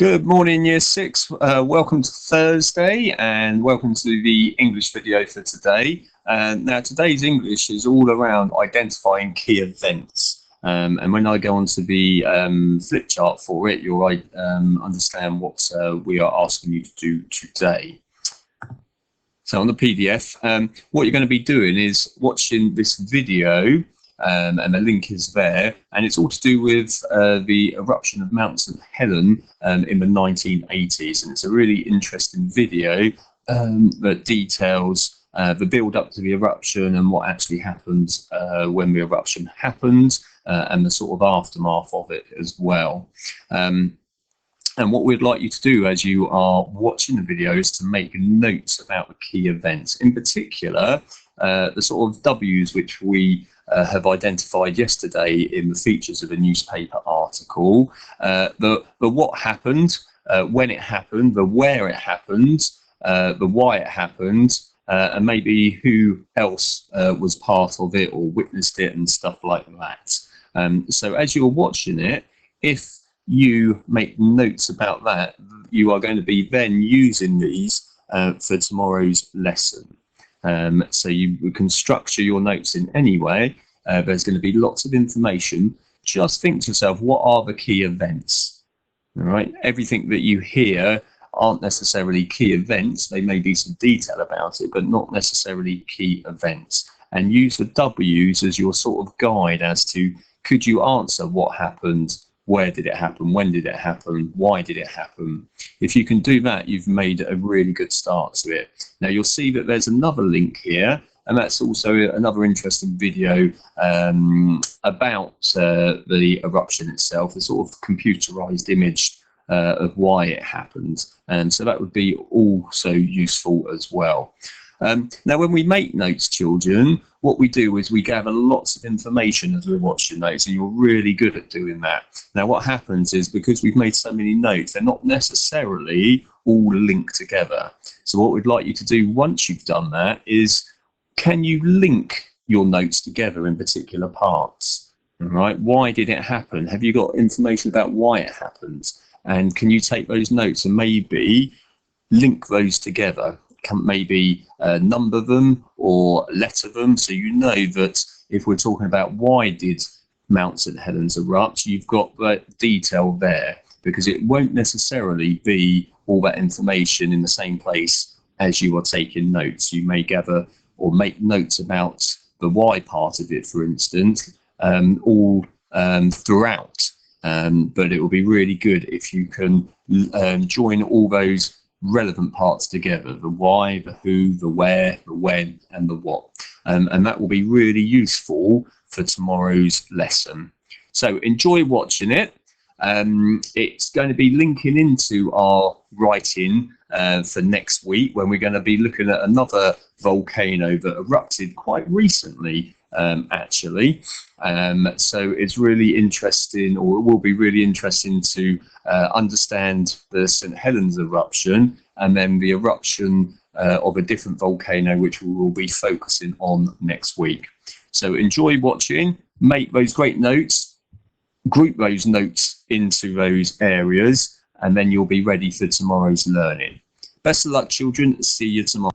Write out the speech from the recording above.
Good morning, Year 6. Welcome to Thursday and welcome to the English video for today. Now, today's English is all around identifying key events. And when I go onto the flip chart for it, you'll understand what we are asking you to do today. So on the PDF, what you're going to be doing is watching this video. And the link is there, and it's all to do with the eruption of Mount St Helens in the 1980s, and it's a really interesting video that details the build up to the eruption and what actually happened when the eruption happened, and the sort of aftermath of it as well. And what we'd like you to do as you are watching the video is to make notes about the key events, in particular the sort of W's which we have identified yesterday in the features of a newspaper article. The what happened, when it happened, the where it happened, the why it happened, and maybe who else was part of it or witnessed it and stuff like that. So as you're watching it, if you make notes about that, you are going to be then using these for tomorrow's lesson. So you can structure your notes in any way. There's going to be lots of information. Just think to yourself, what are the key events? All right. Everything that you hear aren't necessarily key events. They may be some detail about it, but not necessarily key events. And use the W's as your sort of guide as to, could you answer what happened? Where did it happen? When did it happen? Why did it happen? If you can do that, you've made a really good start to it. Now you'll see that there's another link here, and that's also another interesting video about the eruption itself, a sort of computerized image of why it happened. And so that would be also useful as well. Now, when we make notes, children, what we do is we gather lots of information as we're watching notes, and you're really good at doing that. Now, what happens is, because we've made so many notes, they're not necessarily all linked together. So what we'd like you to do once you've done that is, can you link your notes together in particular parts? All right, why did it happen? Have you got information about why it happened? And can you take those notes and maybe link those together? Maybe number them or letter them, so you know that if we're talking about why did Mount St Helens erupt, you've got that detail there, because it won't necessarily be all that information in the same place as you are taking notes. You may gather or make notes about the why part of it, for instance, all throughout, but it will be really good if you can join all those relevant parts together: the why, the who, the where, the when, and the what. And that will be really useful for tomorrow's lesson. So enjoy watching it. It's going to be linking into our writing for next week, when we're going to be looking at another volcano that erupted quite recently, actually. So it's really interesting, or it will be really interesting to understand the St Helens eruption, and then the eruption of a different volcano, which we will be focusing on next week. So enjoy watching, make those great notes, group those notes into those areas, and then you'll be ready for tomorrow's learning. Best of luck, children. See you tomorrow.